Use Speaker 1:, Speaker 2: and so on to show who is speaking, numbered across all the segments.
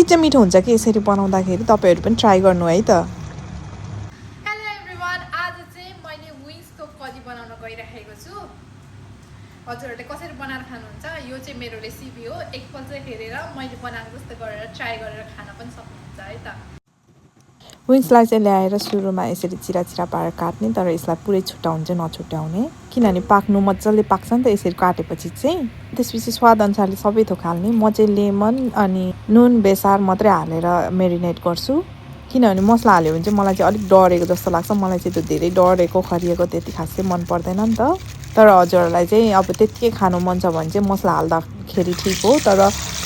Speaker 1: चाहिँ मिठो हुन्छ कि यसरी बनाउँदाखेरि। तपाईहरु पनि ट्राई गर्नु है त।
Speaker 2: हेलो एभ्रीवन, आज चाहिँ मैले विङ्सको करी बनाउन गइरहेको छु। हजुरहरूले कसरी बनाएर खानुहुन्छ यो चाहिँ मेरो रेसिपी हो। एकपल्ट चाहिँ हेरेर मैले बनाएको जस्तो गरेर ट्राई गरेर खान पनि सक्नुहुन्छ है त।
Speaker 1: विङ्सलाई चाहिँ ल्याएर सुरुमा यसरी चिरा चिरा पारेर काट्ने, तर यसलाई पुरै छुट्याउनु चाहिँ नछुट्याउने, किनभने पाक्नु मजाले पाक्छ नि त यसरी काटेपछि चाहिँ। त्यसपछि स्वाद अनुसारले सबै थोक हाल्ने। म चाहिँ लेमन अनि नुन बेसार मात्रै हालेर मेरिनेट गर्छु, किनभने मसला हाल्यो भने चाहिँ मलाई चाहिँ अलिक डढेको जस्तो लाग्छ। मलाई चाहिँ त्यो धेरै डढेको खरिएको त्यति खास चाहिँ मन पर्दैन नि त। तर हजुरहरूलाई चाहिँ अब त्यतिकै खानु मन छ भने चाहिँ मसला हाल्दाखेरि ठिक हो, तर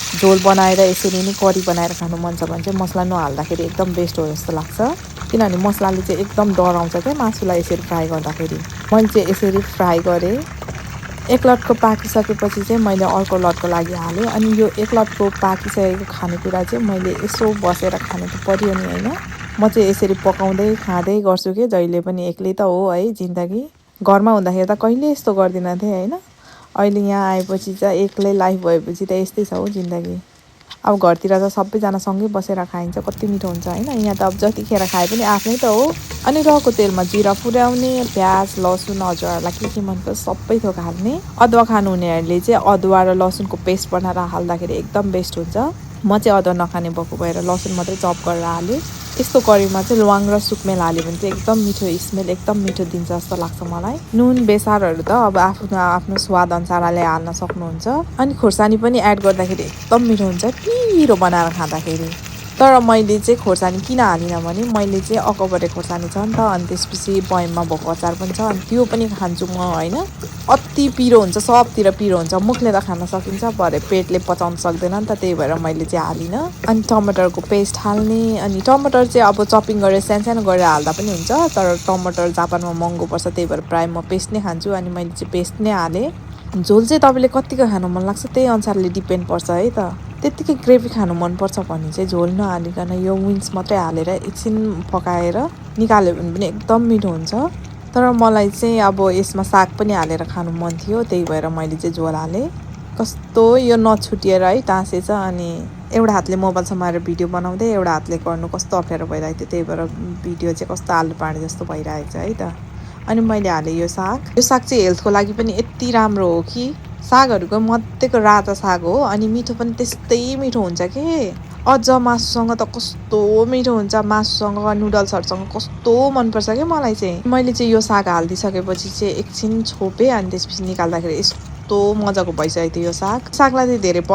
Speaker 1: झोल बनाएर यसरी नै करी बनाएर खानु मन छ भने चाहिँ मसला नहाल्दाखेरि एकदम बेस्ट हो जस्तो लाग्छ, किनभने मसलाले चाहिँ एकदम डराउँछ क्या मासुलाई यसरी फ्राई गर्दाखेरि। मैले चाहिँ यसरी फ्राई गरेँ। एक लटको पाकिसकेपछि चाहिँ मैले अर्को लटको लागि हालेँ। अनि यो एक लटको पाकिसकेको खानेकुरा चाहिँ मैले यसो बसेर खानु त पर्यो नि होइन। म चाहिँ यसरी पकाउँदै खाँदै गर्छु कि जहिले पनि। एक्लै त हो है जिन्दगी। घरमा हुँदाखेरि त कहिले यस्तो गर्दिनँ थिएँ होइन। अहिले यहाँ आएपछि चाहिँ एक्लै लाइफ भएपछि त यस्तै छ हो जिन्दगी। अब घरतिर त सबैजना सँगै बसेर खाइन्छ, कति मिठो हुन्छ होइन। यहाँ त अब जतिखेर खाए पनि आफ्नै त हो। अनि रहेको तेलमा जिरा फुर्याउने, प्याज लसुन हजुरहरूलाई के मन पर्छ सबै थोक हाल्ने। अदुवा खानुहुनेहरूले चाहिँ अदुवा र लसुनको पेस्ट बनाएर हाल्दाखेरि एकदम बेस्ट हुन्छ। म चाहिँ अदुवा नखाने भएको भएर लसुन मात्रै चप गरेर हालेँ। यस्तो करीमा चाहिँ ल्वाङ र सुकमेल हाल्यो भने चाहिँ एकदम मिठो स्मेल एकदम मिठो दिन्छ जस्तो लाग्छ मलाई। नुन बेसारहरू त अब आफ्नो आफ्नो स्वाद अनुसारले हाल्न सक्नुहुन्छ। अनि खोर्सानी पनि एड गर्दाखेरि एकदम मिठो हुन्छ पिरो बनाएर खाँदाखेरि। तर मैले चाहिँ खोर्सानी किन हालिनँ भने मैले चाहिँ अकबरे खोर्सानी छ नि त, अनि त्यसपछि बयममा भएको अचार पनि छ, अनि त्यो पनि खान्छु म होइन। अति पिरो हुन्छ, सबतिर पिरो हुन्छ। मुखले त खान सकिन्छ, भरे पेटले पचाउन सक्दैन नि त, त्यही भएर मैले चाहिँ हालिनँ। अनि टमाटरको पेस्ट हाल्ने। अनि टमाटर चाहिँ अब चपिङ गरेर सानो गरेर हाल्दा पनि हुन्छ, तर टमाटर जापानमा महँगो पर्छ, त्यही भएर प्रायः म पेस्ट नै खान्छु। अनि मैले चाहिँ पेस्ट नै हालेँ। झोल चाहिँ तपाईँले कतिको खानु मन लाग्छ त्यही अनुसारले डिपेन्ड पर्छ है त। त्यत्तिकै ग्रेभी खानु मनपर्छ भने चाहिँ झोल नहालिकन यो विङ्स मात्रै हालेर एकछिन पकाएर निकाल्यो भने पनि एकदम मिठो हुन्छ। तर मलाई चाहिँ अब यसमा साग पनि हालेर खानु मन थियो, त्यही भएर मैले चाहिँ झोल हालेँ। कस्तो यो नछुटिएर है टाँसेछ। अनि एउटा हातले मोबाइल समाएर भिडियो बनाउँदै एउटा हातले गर्नु कस्तो अप्ठ्यारो भइरहेको थियो, त्यही भएर भिडियो चाहिँ कस्तो आलु पार्ने जस्तो भइरहेको छ है त। अनि मैले हालेँ यो साग चाहिँ हेल्थको लागि पनि यति राम्रो हो कि। सागहरूको मध्येको रातो साग हो, अनि मिठो पनि त्यस्तै मिठो हुन्छ कि। अझ मासुसँग त कस्तो मिठो हुन्छ, मासुसँग नुडल्सहरूसँग कस्तो मनपर्छ क्या मलाई चाहिँ। मैले चाहिँ यो साग हालिदिइसकेपछि चाहिँ एकछिन छोपेँ, अनि त्यसपछि निकाल्दाखेरि यस्तो मजाको भइसकेको थियो यो सागलाई चाहिँ धेरै